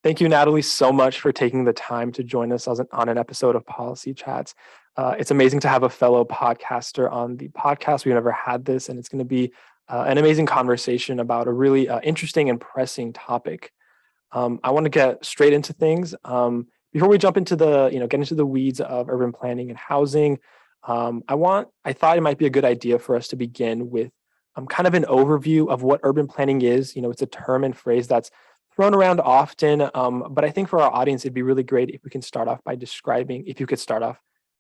Thank you, Natalie, so much for taking the time to join us on an episode of Policy Chats. It's amazing to have a fellow podcaster on the podcast. We've never had this, and it's going to be an amazing conversation about a really interesting and pressing topic. I want to get straight into things. Before we jump into get into the weeds of urban planning and housing, I thought it might be a good idea for us to begin with kind of an overview of what urban planning is. It's a term and phrase that's thrown around often, but I think for our audience, it'd be really great if we can start off by describing, if you could start off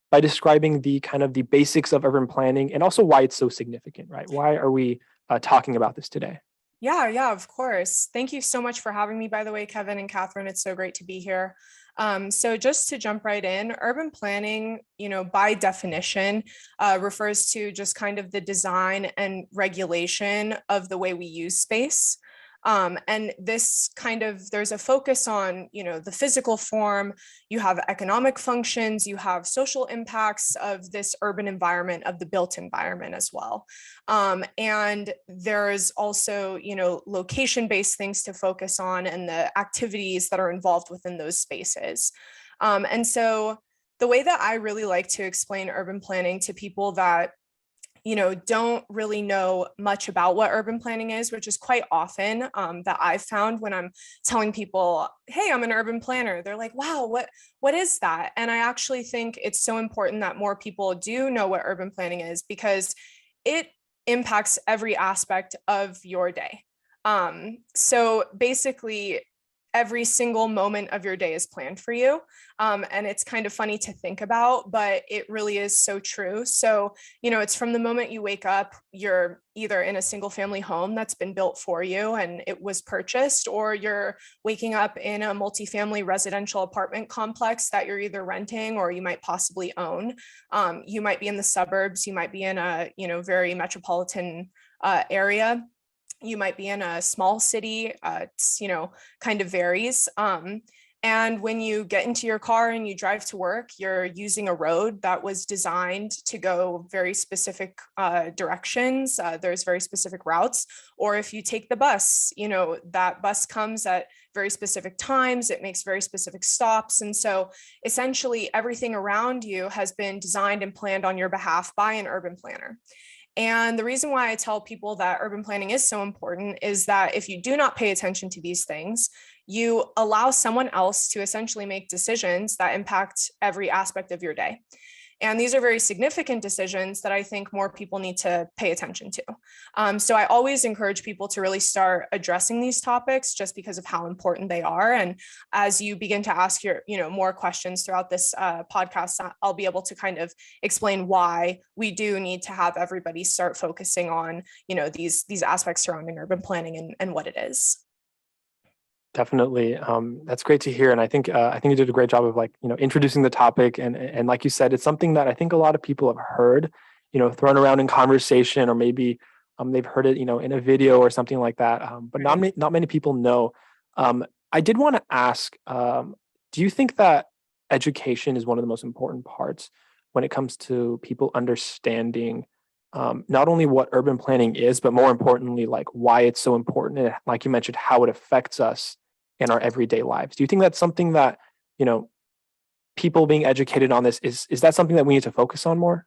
by describing the kind of the basics of urban planning and also why it's so significant, right? Why are we talking about this today? Yeah, of course. Thank you so much for having me, by the way, Kevin and Catherine. It's so great to be here. So just to jump right in, urban planning, by definition, refers to just kind of the design and regulation of the way we use space. And this there's a focus on, the physical form, you have economic functions, you have social impacts of this urban environment, of the built environment as well. And there's also, location-based things to focus on and the activities that are involved within those spaces. And so the way that I really like to explain urban planning to people that don't really know much about what urban planning is, which is quite often that I've found when I'm telling people, hey, I'm an urban planner. They're like, wow, what is that? And I actually think it's so important that more people do know what urban planning is because it impacts every aspect of your day. So basically, every single moment of your day is planned for you. And it's kind of funny to think about, but it really is so true. So, it's from the moment you wake up, you're either in a single family home that's been built for you and it was purchased, or you're waking up in a multifamily residential apartment complex that you're either renting or you might possibly own. You might be in the suburbs, you might be in a, very metropolitan area. You might be in a small city, it's, kind of varies. And when you get into your car and you drive to work, you're using a road that was designed to go very specific directions. There's very specific routes. Or if you take the bus, that bus comes at very specific times. It makes very specific stops. And so essentially everything around you has been designed and planned on your behalf by an urban planner. And the reason why I tell people that urban planning is so important is that if you do not pay attention to these things, you allow someone else to essentially make decisions that impact every aspect of your day. And these are very significant decisions that I think more people need to pay attention to. So I always encourage people to really start addressing these topics just because of how important they are. And as you begin to ask your, more questions throughout this podcast, I'll be able to kind of explain why we do need to have everybody start focusing on, these aspects surrounding urban planning and what it is. Definitely. That's great to hear. And I think you did a great job of introducing the topic. And like you said, it's something that I think a lot of people have heard, thrown around in conversation, or maybe they've heard it, in a video or something like that. But not many people know. I did want to ask, do you think that education is one of the most important parts when it comes to people understanding not only what urban planning is, but more importantly, like why it's so important, and like you mentioned, how it affects us in our everyday lives? Do you think that's something that, people being educated on this, is that something that we need to focus on more?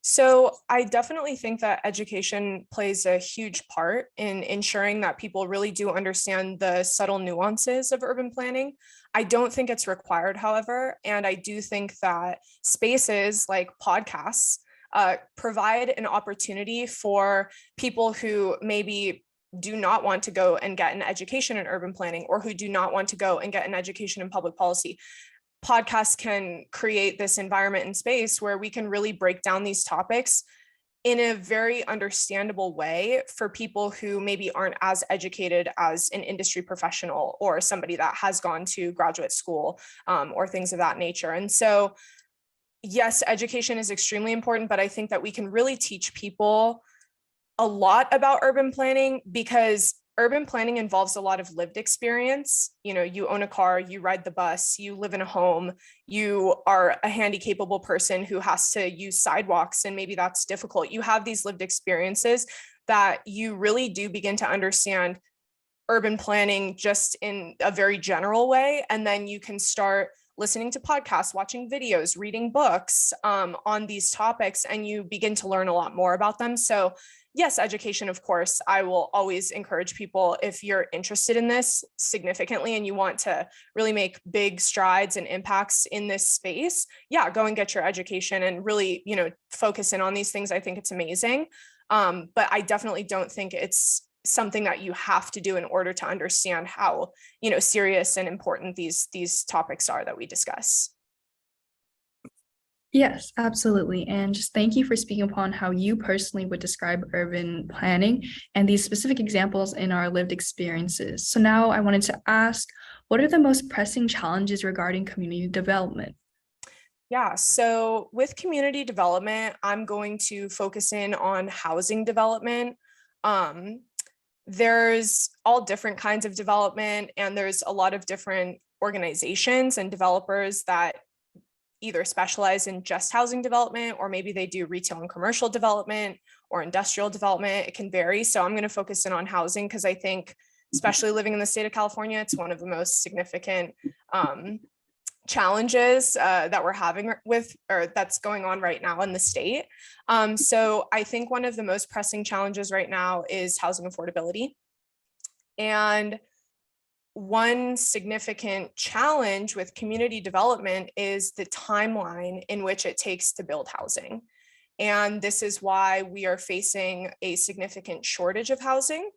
So I definitely think that education plays a huge part in ensuring that people really do understand the subtle nuances of urban planning. I don't think it's required, however, and I do think that spaces like podcasts provide an opportunity for people who maybe do not want to go and get an education in urban planning, or who do not want to go and get an education in public policy. Podcasts can create this environment and space where we can really break down these topics in a very understandable way for people who maybe aren't as educated as an industry professional or somebody that has gone to graduate school or things of that nature. And so, yes, education is extremely important, but I think that we can really teach people a lot about urban planning because urban planning involves a lot of lived experience. You own a car, you ride the bus, you live in a home, you are a handy-capable person who has to use sidewalks, and maybe that's difficult. You have these lived experiences that you really do begin to understand urban planning just in a very general way. And then you can start listening to podcasts, watching videos, reading books on these topics, and you begin to learn a lot more about them. So yes, education, of course, I will always encourage people, if you're interested in this significantly and you want to really make big strides and impacts in this space, yeah, go and get your education and really, focus in on these things. I think it's amazing. But I definitely don't think it's something that you have to do in order to understand how, serious and important these topics are that we discuss. Yes, absolutely. And just thank you for speaking upon how you personally would describe urban planning and these specific examples in our lived experiences. So now I wanted to ask, what are the most pressing challenges regarding community development? Yeah, so with community development, I'm going to focus in on housing development. Um, there's all different kinds of development, and there's a lot of different organizations and developers that either specialize in just housing development, or maybe they do retail and commercial development or industrial development. It can vary. So I'm going to focus in on housing because I think, especially living in the state of California, it's one of the most significant challenges that we're having with, or that's going on right now in the state. So I think one of the most pressing challenges right now is housing affordability. And one significant challenge with community development is the timeline in which it takes to build housing. And this is why we are facing a significant shortage of housing.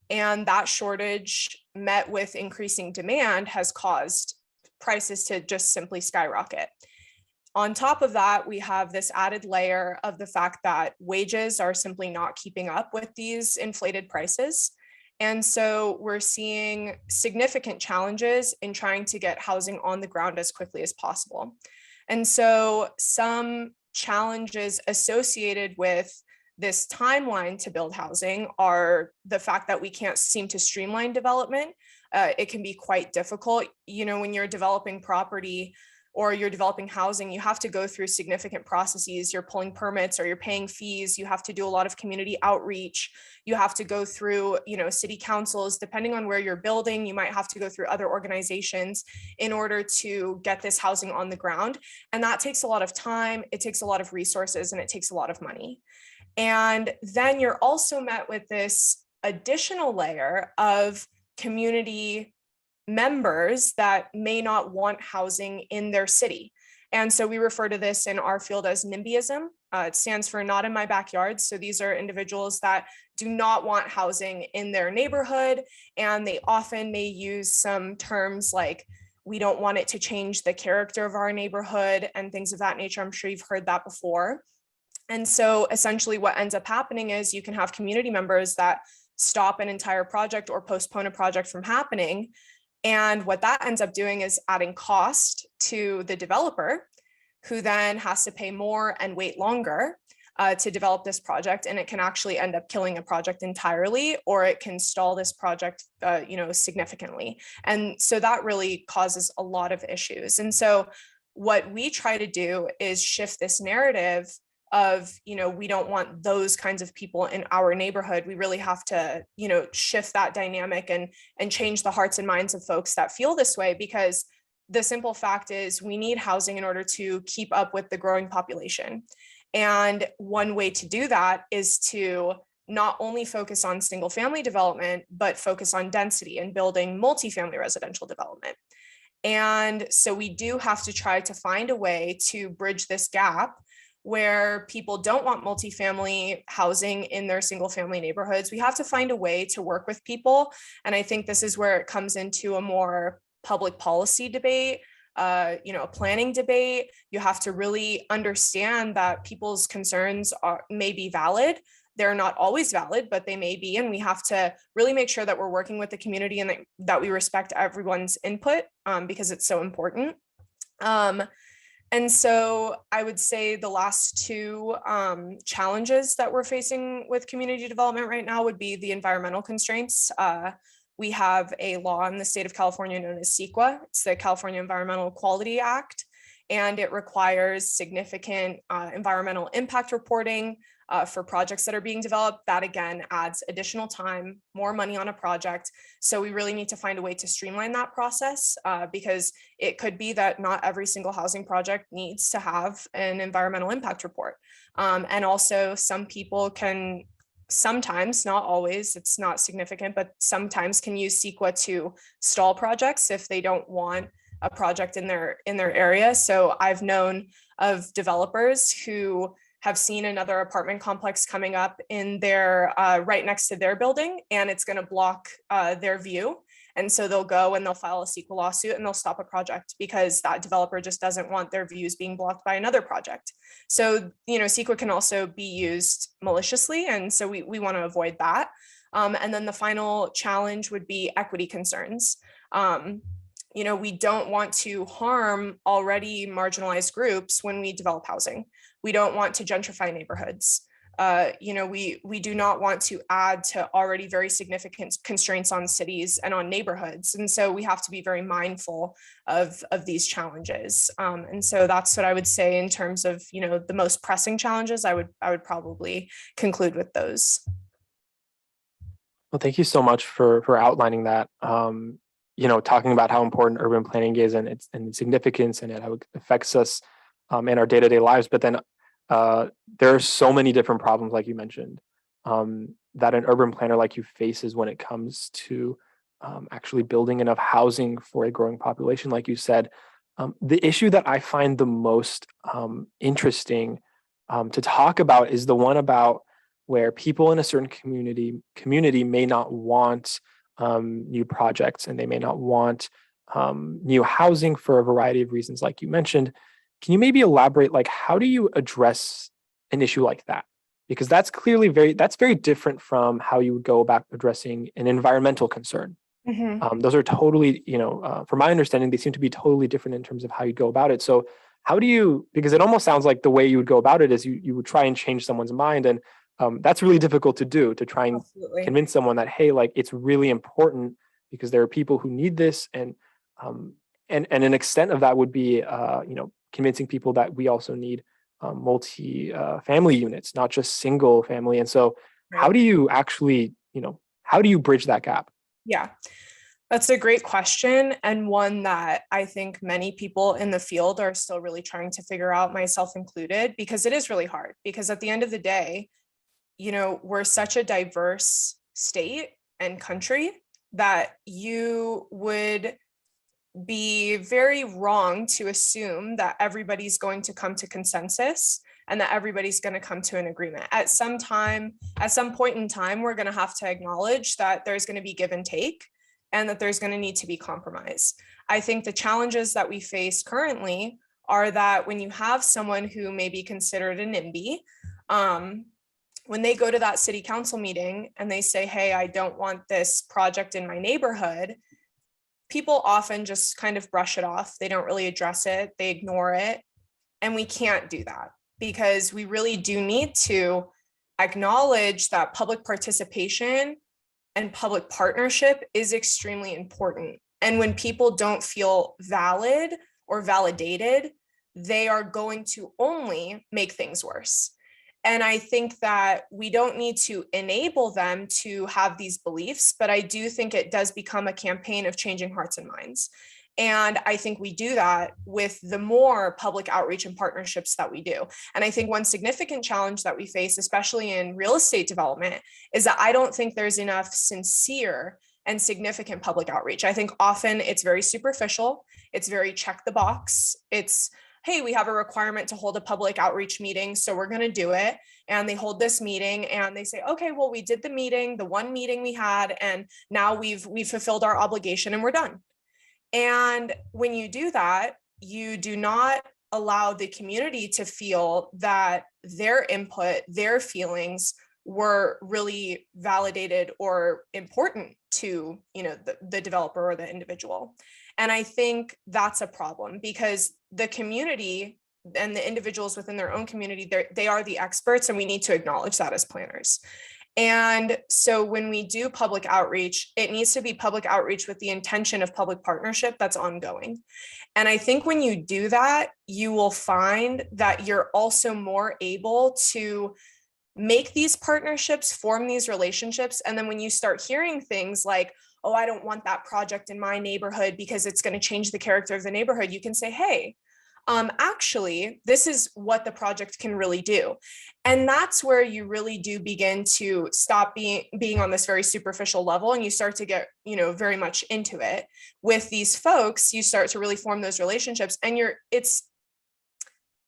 And that shortage, met with increasing demand, has caused prices to just simply skyrocket. On top of that, we have this added layer of the fact that wages are simply not keeping up with these inflated prices. And so we're seeing significant challenges in trying to get housing on the ground as quickly as possible. And so some challenges associated with this timeline to build housing are the fact that we can't seem to streamline development. It can be quite difficult. When you're developing property or you're developing housing, you have to go through significant processes. You're pulling permits or you're paying fees. You have to do a lot of community outreach. You have to go through, city councils. Depending on where you're building, you might have to go through other organizations in order to get this housing on the ground. And that takes a lot of time. It takes a lot of resources, and it takes a lot of money. And then you're also met with this additional layer of community members that may not want housing in their city. And so we refer to this in our field as NIMBYism. It stands for not in my backyard. So these are individuals that do not want housing in their neighborhood. And they often may use some terms like, we don't want it to change the character of our neighborhood and things of that nature. I'm sure you've heard that before. And so essentially what ends up happening is you can have community members that stop an entire project or postpone a project from happening. And what that ends up doing is adding cost to the developer, who then has to pay more and wait longer to develop this project. And it can actually end up killing a project entirely, or it can stall this project, significantly. And so that really causes a lot of issues. And so what we try to do is shift this narrative of, we don't want those kinds of people in our neighborhood. We really have to, shift that dynamic and change the hearts and minds of folks that feel this way, because the simple fact is we need housing in order to keep up with the growing population. And one way to do that is to not only focus on single family development, but focus on density and building multifamily residential development. And so we do have to try to find a way to bridge this gap where people don't want multifamily housing in their single family neighborhoods. We have to find a way to work with people. And I think this is where it comes into a more public policy debate, a planning debate. You have to really understand that people's concerns may be valid. They're not always valid, but they may be. And we have to really make sure that we're working with the community and that we respect everyone's input because it's so important. And so I would say the last two challenges that we're facing with community development right now would be the environmental constraints. We have a law in the state of California known as CEQA. It's the California Environmental Quality Act. and it requires significant environmental impact reporting for projects that are being developed. That again adds additional time, more money on a project. So we really need to find a way to streamline that process because it could be that not every single housing project needs to have an environmental impact report. And also some people can sometimes, not always, it's not significant, but sometimes can use CEQA to stall projects if they don't want a project in their area. So I've known of developers who have seen another apartment complex coming up in their right next to their building, and it's going to block their view. And so they'll go and they'll file a CEQA lawsuit and they'll stop a project because that developer just doesn't want their views being blocked by another project. So, CEQA can also be used maliciously. And so we want to avoid that. And then the final challenge would be equity concerns. We don't want to harm already marginalized groups when we develop housing. We don't want to gentrify neighborhoods. We do not want to add to already very significant constraints on cities and on neighborhoods. And so we have to be very mindful of these challenges. And so that's what I would say in terms of, the most pressing challenges. I would probably conclude with those. Well, thank you so much for outlining that. Talking about how important urban planning is and its significance and how it affects us in our day-to-day lives. But then there are so many different problems, like you mentioned, that an urban planner like you faces when it comes to actually building enough housing for a growing population. Like you said, the issue that I find the most interesting to talk about is the one about where people in a certain community may not want new projects, and they may not want new housing for a variety of reasons, like you mentioned. Can you maybe elaborate, like, how do you address an issue like that? Because that's clearly very different from how you would go about addressing an environmental concern. Mm-hmm. Those are totally, from my understanding, they seem to be totally different in terms of how you go about it. So how do you, because it almost sounds like the way you would go about it is you would try and change someone's mind. And that's really difficult to do, to try and Absolutely. convince someone that, hey, like, it's really important because there are people who need this. And an extent of that would be, convincing people that we also need multi-family units, not just single family. And so how do you actually, how do you bridge that gap? Yeah, that's a great question, and one that I think many people in the field are still really trying to figure out, myself included, because it is really hard. Because at the end of the day, we're such a diverse state and country that you would be very wrong to assume that everybody's going to come to consensus and that everybody's going to come to an agreement. At some point in time, we're going to have to acknowledge that there's going to be give and take and that there's going to need to be compromise. I think the challenges that we face currently are that when you have someone who may be considered a NIMBY, when they go to that city council meeting and they say, hey, I don't want this project in my neighborhood, people often just kind of brush it off. They don't really address it. They ignore it. And we can't do that because we really do need to acknowledge that public participation and public partnership is extremely important. And when people don't feel valid or validated, they are going to only make things worse. And I think that we don't need to enable them to have these beliefs, but I do think it does become a campaign of changing hearts and minds. And I think we do that with the more public outreach and partnerships that we do. And I think one significant challenge that we face, especially in real estate development, is that I don't think there's enough sincere and significant public outreach. I think often it's very superficial. It's very check the box. It's, hey, we have a requirement to hold a public outreach meeting, so we're going to do it. And they hold this meeting and they say, okay, well, we did the meeting, the one meeting we had, and now we've fulfilled our obligation and we're done. And when you do that, you do not allow the community to feel that their input, their feelings were really validated or important to, the developer or the individual. And I think that's a problem because the community and the individuals within their own community, they are the experts, and we need to acknowledge that as planners. And so when we do public outreach, it needs to be public outreach with the intention of public partnership that's ongoing. And I think when you do that, you will find that you're also more able to make these partnerships, form these relationships. And then when you start hearing things like, oh, I don't want that project in my neighborhood because it's going to change the character of the neighborhood, you can say, hey, actually, this is what the project can really do. And that's where you really do begin to stop being on this very superficial level, and you start to get, very much into it. With these folks, you start to really form those relationships, and it's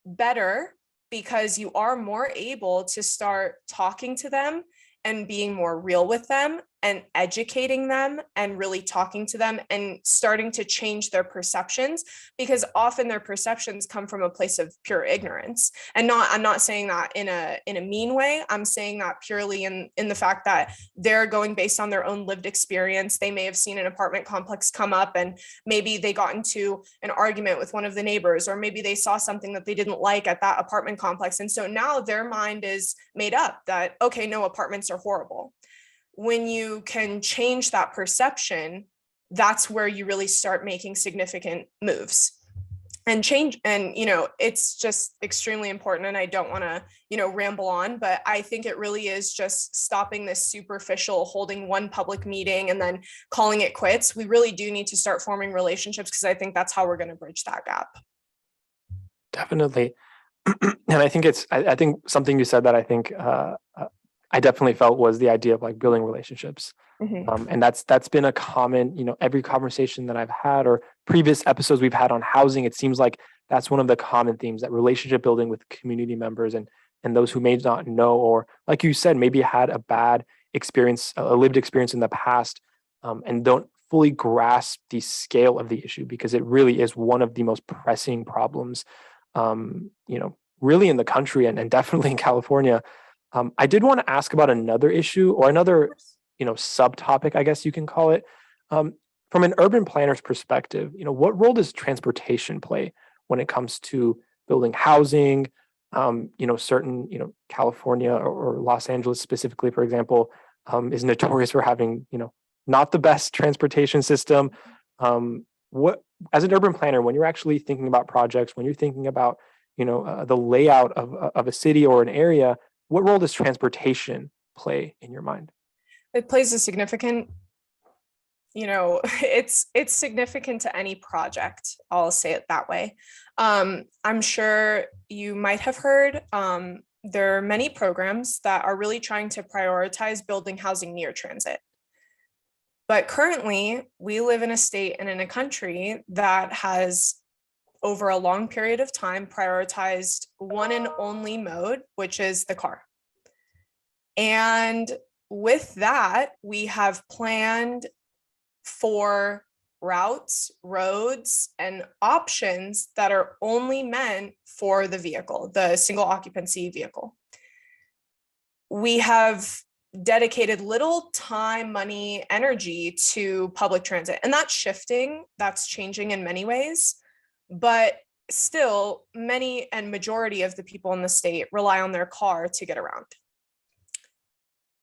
better because you are more able to start talking to them and being more real with them and educating them and really talking to them and starting to change their perceptions, because often their perceptions come from a place of pure ignorance. And I'm not saying that in a mean way. I'm saying that purely in the fact that they're going based on their own lived experience. They may have seen an apartment complex come up and maybe they got into an argument with one of the neighbors, or maybe they saw something that they didn't like at that apartment complex. And so now their mind is made up that, okay, no, apartments are horrible. When you can change that perception, that's where you really start making significant moves and change. And, it's just extremely important. And I don't want to, ramble on, but I think it really is just stopping this superficial holding one public meeting and then calling it quits. We really do need to start forming relationships, because I think that's how we're going to bridge that gap. Definitely. And I think I think something you said that I think I definitely felt was the idea of like building relationships. Mm-hmm. And that's been a common, every conversation that I've had or previous episodes we've had on housing, it seems like that's one of the common themes, that relationship building with community members and those who may not know, or like you said, maybe had a bad experience, a lived experience in the past, and don't fully grasp the scale of the issue, because it really is one of the most pressing problems, really in the country and definitely in California. I did want to ask about another issue, or another, subtopic, I guess you can call it. From an urban planner's perspective, what role does transportation play when it comes to building housing? Certain, California or Los Angeles specifically, for example, is notorious for having, not the best transportation system. What, as an urban planner, when you're actually thinking about projects, when you're thinking about, the layout of a city or an area, what role does transportation play in your mind? It plays a significant, it's significant to any project. I'll say it that way. I'm sure you might have heard, there are many programs that are really trying to prioritize building housing near transit. But currently, we live in a state and in a country that has, over a long period of time, prioritized one and only mode, which is the car. And with that, we have planned for routes, roads, and options that are only meant for the vehicle, the single occupancy vehicle. We have dedicated little time, money, energy to public transit, and that's shifting, that's changing in many ways, but still many and majority of the people in the state rely on their car to get around.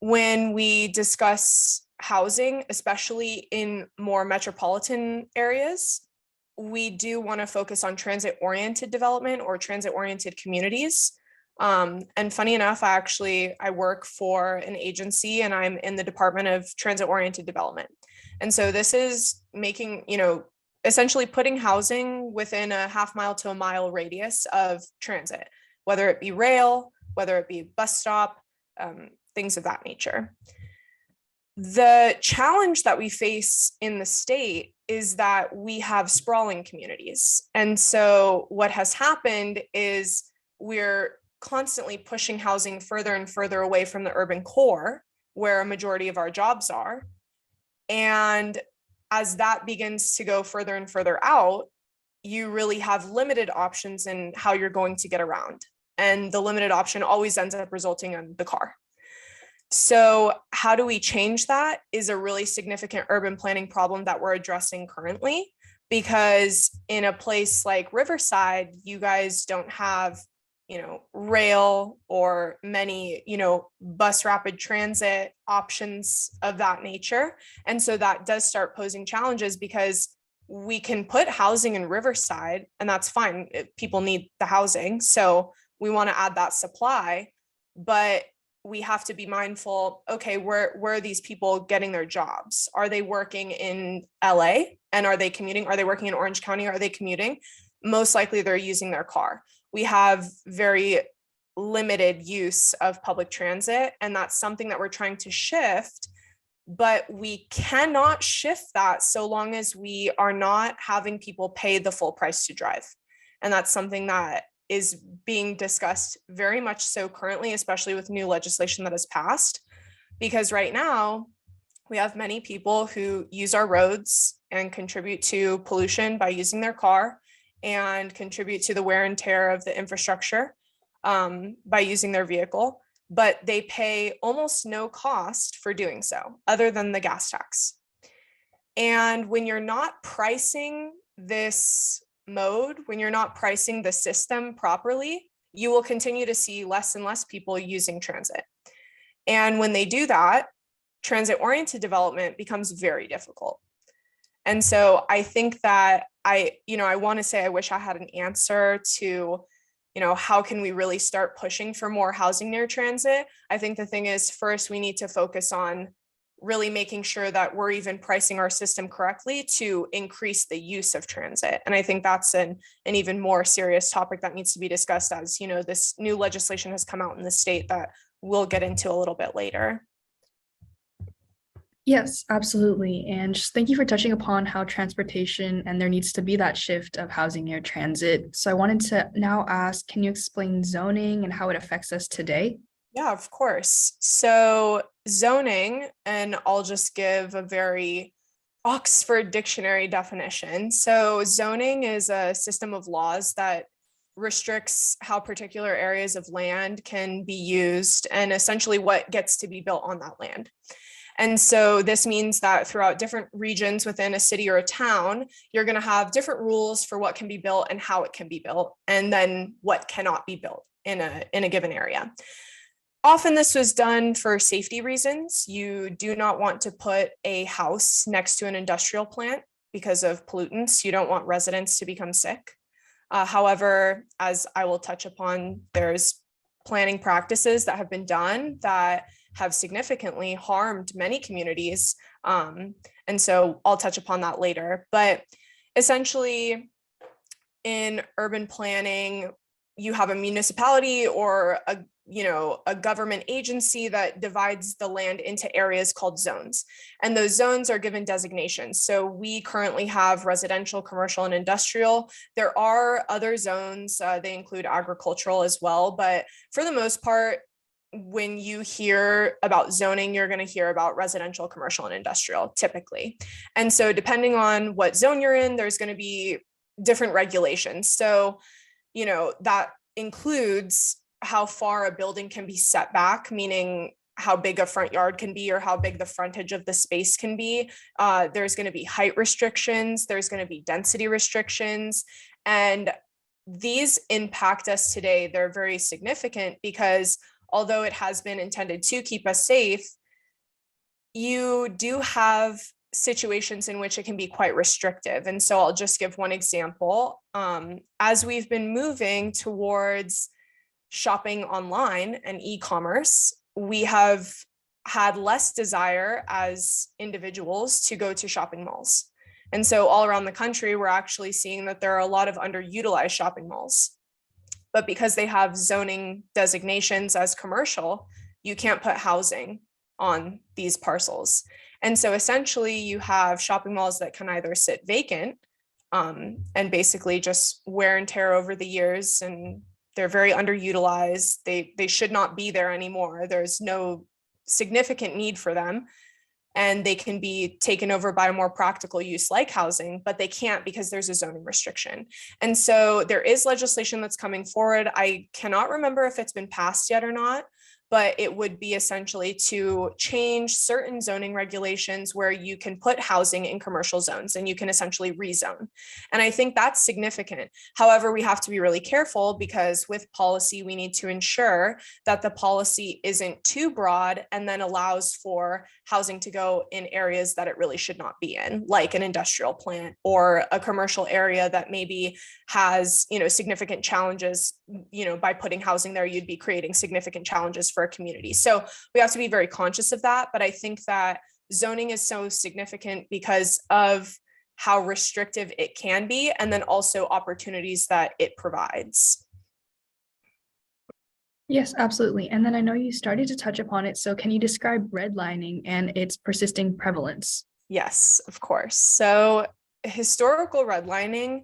When we discuss housing, especially in more metropolitan areas, we do want to focus on transit-oriented development or transit-oriented communities. And funny enough, I work for an agency and I'm in the Department of Transit-Oriented Development. And so this is making, essentially putting housing within a half-mile to a mile radius of transit, whether it be rail, whether it be bus stop, things of that nature. The challenge that we face in the state is that we have sprawling communities. And so what has happened is we're constantly pushing housing further and further away from the urban core, where a majority of our jobs are. And as that begins to go further and further out, you really have limited options in how you're going to get around. And the limited option always ends up resulting in the car. So how do we change that is a really significant urban planning problem that we're addressing currently, because in a place like Riverside, you guys don't have rail or many, bus rapid transit options of that nature. And so that does start posing challenges because we can put housing in Riverside and that's fine. People need the housing. So we want to add that supply, but we have to be mindful, okay, where are these people getting their jobs? Are they working in LA and are they commuting? Are they working in Orange County? Are they commuting? Most likely they're using their car. We have very limited use of public transit, and that's something that we're trying to shift, but we cannot shift that so long as we are not having people pay the full price to drive. And that's something that is being discussed very much so currently, especially with new legislation that has passed, because right now we have many people who use our roads and contribute to pollution by using their car and contribute to the wear and tear of the infrastructure by using their vehicle, but they pay almost no cost for doing so other than the gas tax. And when you're not pricing this mode, when you're not pricing the system properly, you will continue to see less and less people using transit. And when they do that, transit-oriented development becomes very difficult. And so I think that I want to say I wish I had an answer to, how can we really start pushing for more housing near transit? I think the thing is, first, we need to focus on really making sure that we're even pricing our system correctly to increase the use of transit. And I think that's an even more serious topic that needs to be discussed as, this new legislation has come out in the state that we'll get into a little bit later. Yes, absolutely. And just thank you for touching upon how transportation and there needs to be that shift of housing near transit. So I wanted to now ask, can you explain zoning and how it affects us today? Yeah, of course. So zoning, and I'll just give a very Oxford Dictionary definition. So zoning is a system of laws that restricts how particular areas of land can be used and essentially what gets to be built on that land. And so this means that throughout different regions within a city or a town, you're going to have different rules for what can be built and how it can be built, and then what cannot be built in a given area. Often this was done for safety reasons. You do not want to put a house next to an industrial plant because of pollutants. You don't want residents to become sick. However, as I will touch upon, there's planning practices that have been done that have significantly harmed many communities. And so I'll touch upon that later. But essentially, in urban planning, you have a municipality or a government agency that divides the land into areas called zones. And those zones are given designations. So we currently have residential, commercial, and industrial. There are other zones, they include agricultural as well. But for the most part, when you hear about zoning, you're going to hear about residential, commercial, and industrial typically. And so depending on what zone you're in, there's going to be different regulations. So, that includes how far a building can be set back, meaning how big a front yard can be or how big the frontage of the space can be. There's going to be height restrictions. There's going to be density restrictions. And these impact us today. They're very significant because although it has been intended to keep us safe, you do have situations in which it can be quite restrictive. And so I'll just give one example. As we've been moving towards shopping online and e-commerce, we have had less desire as individuals to go to shopping malls. And so all around the country, we're actually seeing that there are a lot of underutilized shopping malls. But because they have zoning designations as commercial, you can't put housing on these parcels. And so essentially you have shopping malls that can either sit vacant and basically just wear and tear over the years, and they're very underutilized. They should not be there anymore. There's no significant need for them. And they can be taken over by a more practical use like housing, but they can't because there's a zoning restriction. And so there is legislation that's coming forward. I cannot remember if it's been passed yet or not, but it would be essentially to change certain zoning regulations where you can put housing in commercial zones and you can essentially rezone. And I think that's significant. However, we have to be really careful because with policy, we need to ensure that the policy isn't too broad and then allows for housing to go in areas that it really should not be in, like an industrial plant or a commercial area that maybe has, significant challenges. By putting housing there, you'd be creating significant challenges for a community. So we have to be very conscious of that. But I think that zoning is so significant because of how restrictive it can be, and then also opportunities that it provides. Yes, absolutely. And then I know you started to touch upon it. So can you describe redlining and its persisting prevalence? Yes, of course. So historical redlining,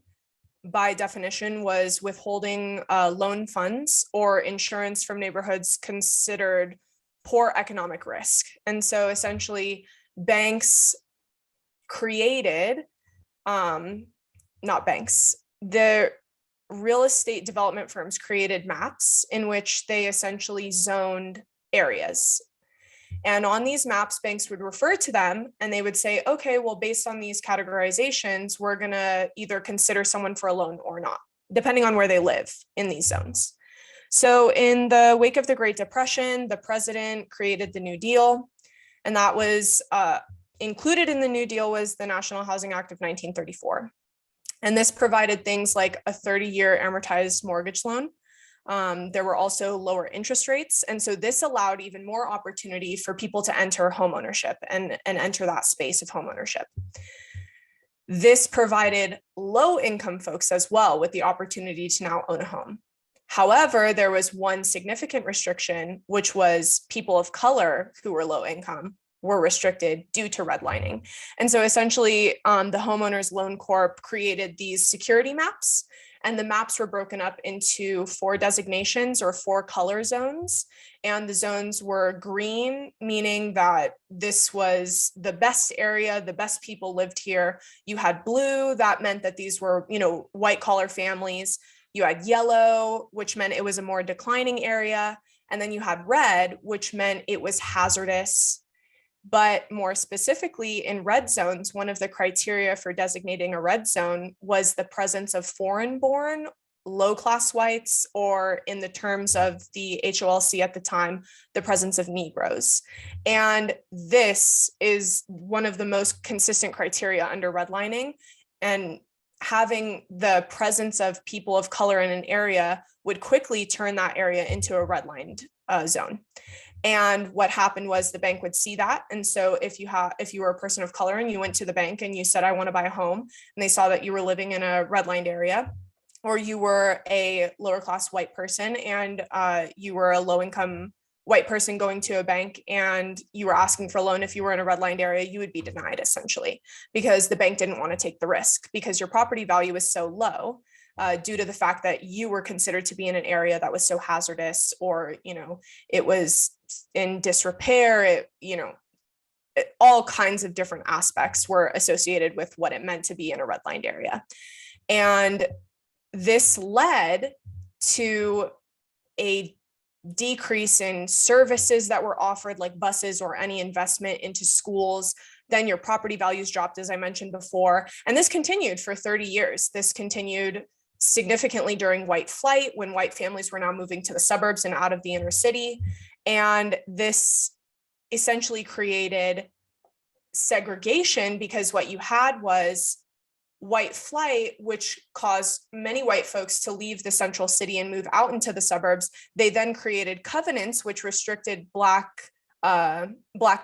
by definition, was withholding loan funds or insurance from neighborhoods considered poor economic risk. And so essentially banks created, not banks, the real estate development firms created maps in which they essentially zoned areas. And on these maps, banks would refer to them and they would say, okay, well, based on these categorizations, we're going to either consider someone for a loan or not, depending on where they live in these zones. So in the wake of the Great Depression, the president created the New Deal, and that was included in the New Deal was the National Housing Act of 1934. And this provided things like a 30-year amortized mortgage loan. There were also lower interest rates. And so this allowed even more opportunity for people to enter homeownership and enter that space of homeownership. This provided low income folks as well with the opportunity to now own a home. However, there was one significant restriction, which was people of color who were low income were restricted due to redlining. And so essentially the Homeowners Loan Corp created these security maps, and the maps were broken up into 4 designations or 4 color zones. And the zones were green, meaning that this was the best area, the best people lived here. You had blue, that meant that these were, white collar families. You had yellow, which meant it was a more declining area. And then you had red, which meant it was hazardous. But more specifically, in red zones, one of the criteria for designating a red zone was the presence of foreign-born, low-class whites, or in the terms of the HOLC at the time, the presence of Negroes. And this is one of the most consistent criteria under redlining. And having the presence of people of color in an area would quickly turn that area into a redlined zone. And what happened was the bank would see that. And so if you were a person of color and you went to the bank and you said, I want to buy a home, and they saw that you were living in a redlined area, or you were a lower class white person and you were a low income white person going to a bank and you were asking for a loan, if you were in a redlined area, you would be denied essentially because the bank didn't want to take the risk because your property value is so low. Due to the fact that you were considered to be in an area that was so hazardous, or, it was in disrepair, all kinds of different aspects were associated with what it meant to be in a redlined area. And this led to a decrease in services that were offered, like buses or any investment into schools. Then your property values dropped, as I mentioned before. And this continued for 30 years. This continued significantly during white flight, when white families were now moving to the suburbs and out of the inner city. And this essentially created segregation because what you had was white flight, which caused many white folks to leave the central city and move out into the suburbs. They then created covenants, which restricted Black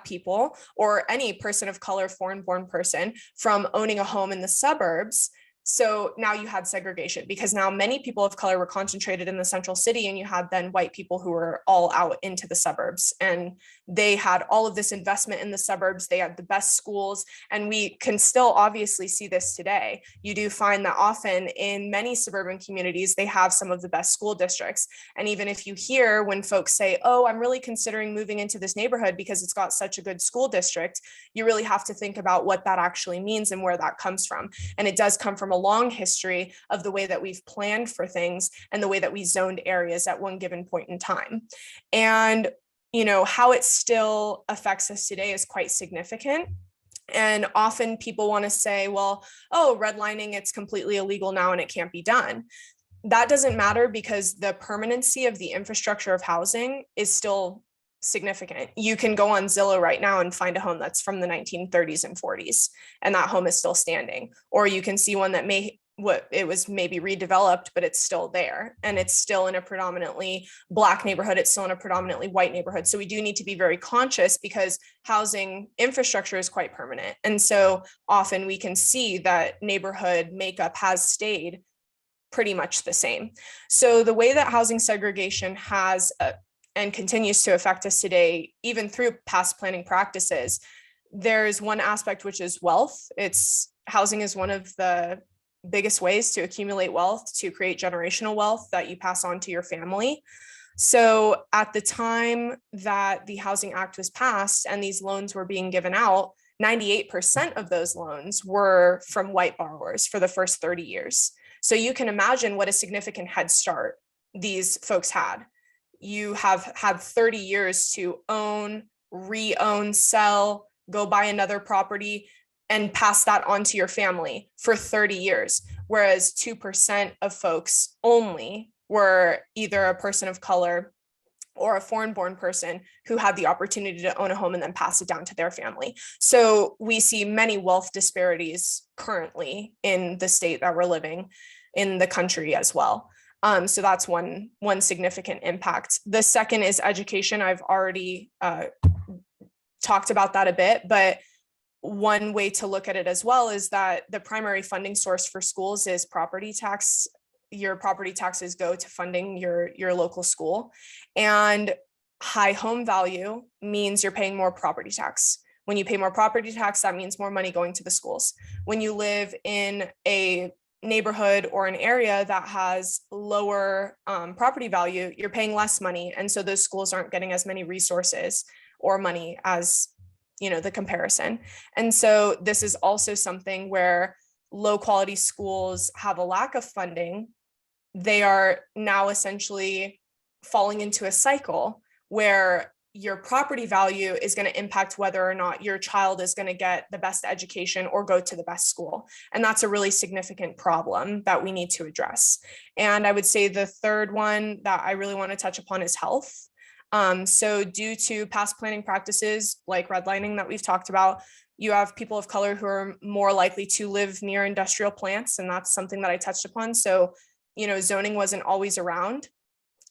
people or any person of color, foreign-born person, from owning a home in the suburbs. So now you had segregation because now many people of color were concentrated in the central city, and you had then white people who were all out into the suburbs, and they had all of this investment in the suburbs. They had the best schools, and we can still obviously see this today. You do find that often in many suburban communities, they have some of the best school districts. And even if you hear when folks say, oh, I'm really considering moving into this neighborhood because it's got such a good school district, you really have to think about what that actually means and where that comes from. And it does come from a long history of the way that we've planned for things and the way that we zoned areas at one given point in time. And how it still affects us today is quite significant. And often people want to say, well, oh, redlining, it's completely illegal now and it can't be done. That doesn't matter because the permanency of the infrastructure of housing is still significant. You can go on Zillow right now and find a home that's from the 1930s and 40s, and that home is still standing. Or you can see one that it was maybe redeveloped, but it's still there, and it's still in a predominantly Black neighborhood. It's still in a predominantly white neighborhood. So we do need to be very conscious because housing infrastructure is quite permanent. And so often we can see that neighborhood makeup has stayed pretty much the same. So the way that housing segregation has and continues to affect us today, even through past planning practices, there's one aspect which is wealth. Housing is one of the biggest ways to accumulate wealth, to create generational wealth that you pass on to your family. So at the time that the Housing Act was passed and these loans were being given out, 98% of those loans were from white borrowers for the first 30 years. So you can imagine what a significant head start these folks had. You have had 30 years to own, re-own, sell, go buy another property, and pass that on to your family for 30 years. Whereas 2% of folks only were either a person of color or a foreign-born person who had the opportunity to own a home and then pass it down to their family. So we see many wealth disparities currently in the state that we're living in, the country as well. So that's one significant impact. The second is education. I've already talked about that a bit, but one way to look at it as well is that the primary funding source for schools is property tax. Your property taxes go to funding your local school, and high home value means you're paying more property tax. When you pay more property tax, that means more money going to the schools. When you live in a neighborhood or an area that has lower property value, you're paying less money, and so those schools aren't getting as many resources or money as the comparison. And so this is also something where low quality schools have a lack of funding. They are now essentially falling into a cycle where your property value is going to impact whether or not your child is going to get the best education or go to the best school. And that's a really significant problem that we need to address. And I would say the third one that I really want to touch upon is health. So due to past planning practices like redlining that we've talked about, you have people of color who are more likely to live near industrial plants. And that's something that I touched upon. So, zoning wasn't always around.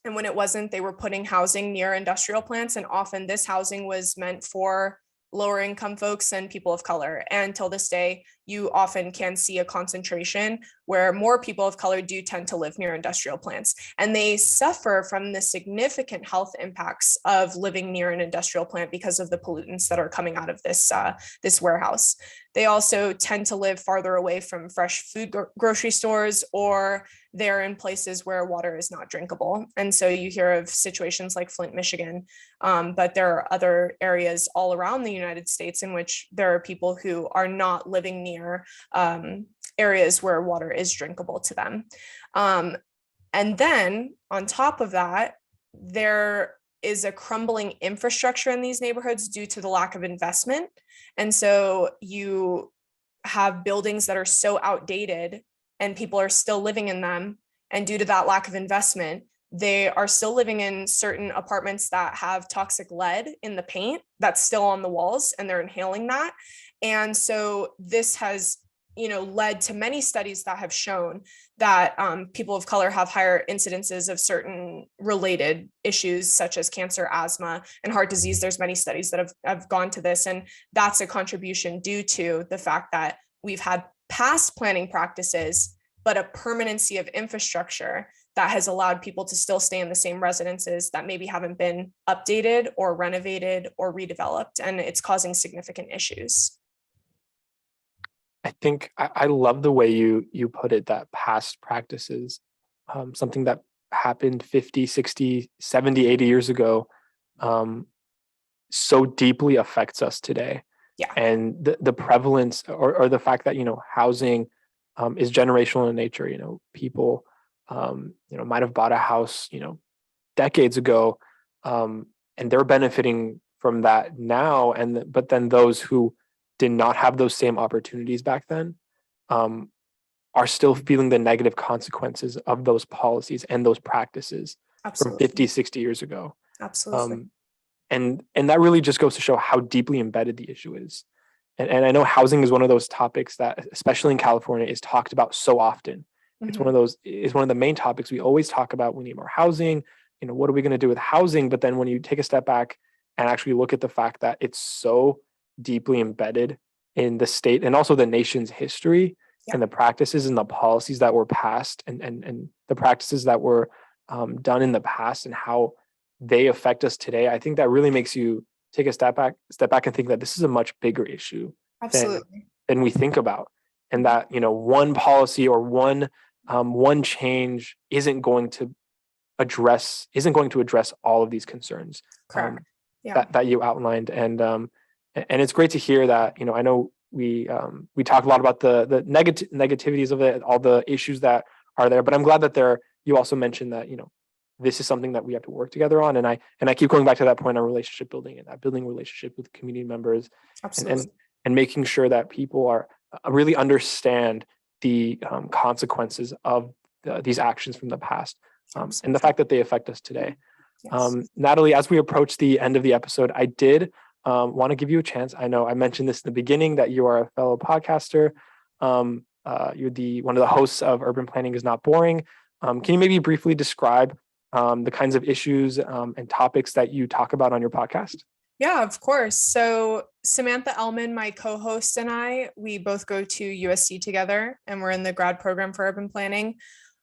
And when it wasn't, they were putting housing near industrial plants. And often this housing was meant for lower income folks and people of color. And till this day, you often can see a concentration where more people of color do tend to live near industrial plants. And they suffer from the significant health impacts of living near an industrial plant because of the pollutants that are coming out of this warehouse. They also tend to live farther away from fresh food grocery stores, or they're in places where water is not drinkable. And so you hear of situations like Flint, Michigan, but there are other areas all around the United States in which there are people who are not living near areas where water is drinkable to them. And then on top of that, there is a crumbling infrastructure in these neighborhoods due to the lack of investment. And so you have buildings that are so outdated and people are still living in them. And due to that lack of investment, they are still living in certain apartments that have toxic lead in the paint that's still on the walls, and they're inhaling that. And so this has led to many studies that have shown that people of color have higher incidences of certain related issues such as cancer, asthma, and heart disease. There's many studies that have gone to this, and that's a contribution due to the fact that we've had past planning practices, but a permanency of infrastructure that has allowed people to still stay in the same residences that maybe haven't been updated or renovated or redeveloped, and it's causing significant issues. I think I love the way you put it, that past practices, something that happened 50, 60, 70, 80 years ago, so deeply affects us today. Yeah. And the prevalence or the fact that, housing is generational in nature. People, might have bought a house, decades ago, and they're benefiting from that now. But then those who did not have those same opportunities back then are still feeling the negative consequences of those policies and those practices from 50, 60 years ago. Absolutely. And that really just goes to show how deeply embedded the issue is. And I know housing is one of those topics that, especially in California, is talked about so often. It's one of the main topics we always talk about. We need more housing. What are we going to do with housing? But then when you take a step back and actually look at the fact that it's so deeply embedded in the state and also the nation's history, and the practices and the policies that were passed and the practices that were done in the past and how they affect us today, I think that really makes you take a step back and think that this is a much bigger issue than we think about. And that, one policy or one change isn't going to address all of these concerns that you outlined. And it's great to hear that. I know we talk a lot about the negativities of it, all the issues that are there, but I'm glad that you also mentioned that this is something that we have to work together on. And I keep going back to that point on relationship building and that building relationship with community members. Absolutely. And making sure that people are really understand the consequences of these actions from the past, and the fact that they affect us today. Natalie, as we approach the end of the episode, I did want to give you a chance. I know I mentioned this in the beginning that you are a fellow podcaster. You're one of the hosts of Urban Planning is Not Boring. Can you maybe briefly describe the kinds of issues and topics that you talk about on your podcast? Yeah, of course. So Samantha Ellman, my co-host, and we both go to USC together, and we're in the grad program for urban planning.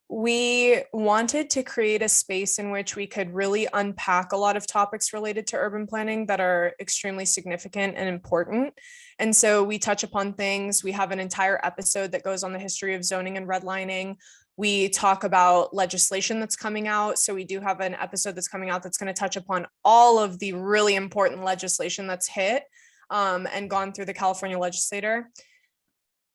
We wanted to create a space in which we could really unpack a lot of topics related to urban planning that are extremely significant and important. And so we touch upon things. We have an entire episode that goes on the history of zoning and redlining. We talk about legislation that's coming out. So we do have an episode that's coming out that's going to touch upon all of the really important legislation that's hit and gone through the California legislature.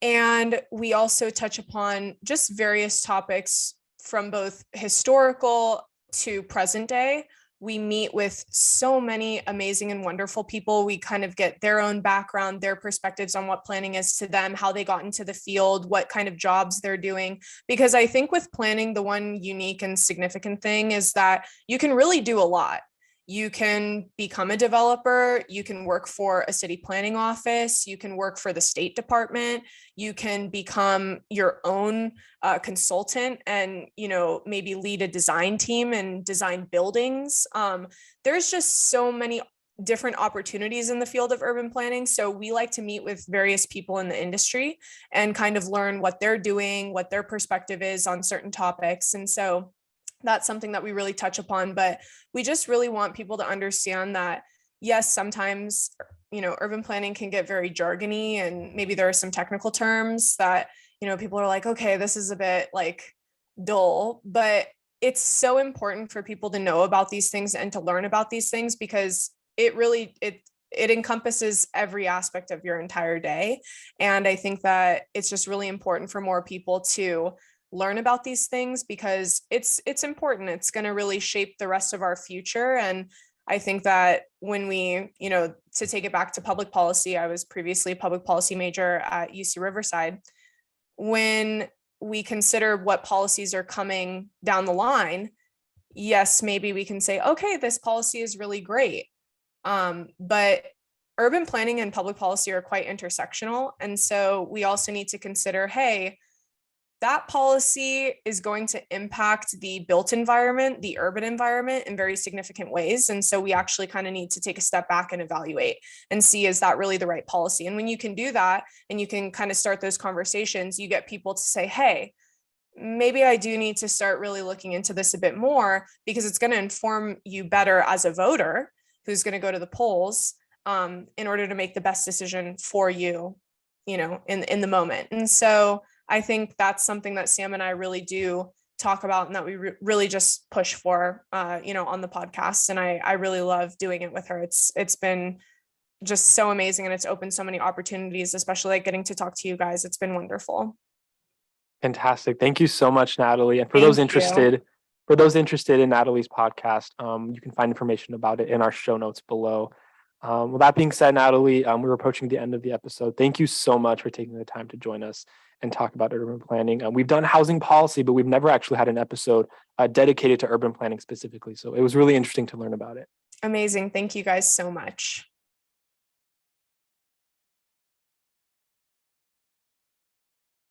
And we also touch upon just various topics from both historical to present day. We meet with so many amazing and wonderful people. We kind of get their own background, their perspectives on what planning is to them, how they got into the field, what kind of jobs they're doing. Because I think with planning, the one unique and significant thing is that you can really do a lot. You can become a developer, you can work for a city planning office, you can work for the State Department, you can become your own consultant and, maybe lead a design team and design buildings. There's just so many different opportunities in the field of urban planning. So we like to meet with various people in the industry and kind of learn what they're doing, what their perspective is on certain topics. And so that's something that we really touch upon, but we just really want people to understand that, yes, sometimes, urban planning can get very jargony and maybe there are some technical terms that, people are like, okay, this is a bit like dull, but it's so important for people to know about these things and to learn about these things because it encompasses every aspect of your entire day. And I think that it's just really important for more people to learn about these things because it's important. It's going to really shape the rest of our future. And I think that when we, to take it back to public policy, I was previously a public policy major at UC Riverside. When we consider what policies are coming down the line, yes, maybe we can say, okay, this policy is really great. But urban planning and public policy are quite intersectional. And so we also need to consider, hey, that policy is going to impact the built environment, the urban environment in very significant ways. And so we actually kind of need to take a step back and evaluate and see, is that really the right policy? And when you can do that and you can kind of start those conversations, you get people to say, hey, maybe I do need to start really looking into this a bit more because it's going to inform you better as a voter who's going to go to the polls in order to make the best decision for you, in the moment. And so I think that's something that Sam and I really do talk about and that we really just push for, on the podcast. And I really love doing it with her. It's been just so amazing. And it's opened so many opportunities, especially like getting to talk to you guys. It's been wonderful. Fantastic. Thank you so much, Natalie. And for those interested, For those interested in Natalie's podcast, you can find information about it in our show notes below. With that being said, Natalie, we're approaching the end of the episode. Thank you so much for taking the time to join us and talk about urban planning. We've done housing policy, but we've never actually had an episode dedicated to urban planning specifically. So it was really interesting to learn about it. Amazing. Thank you guys so much.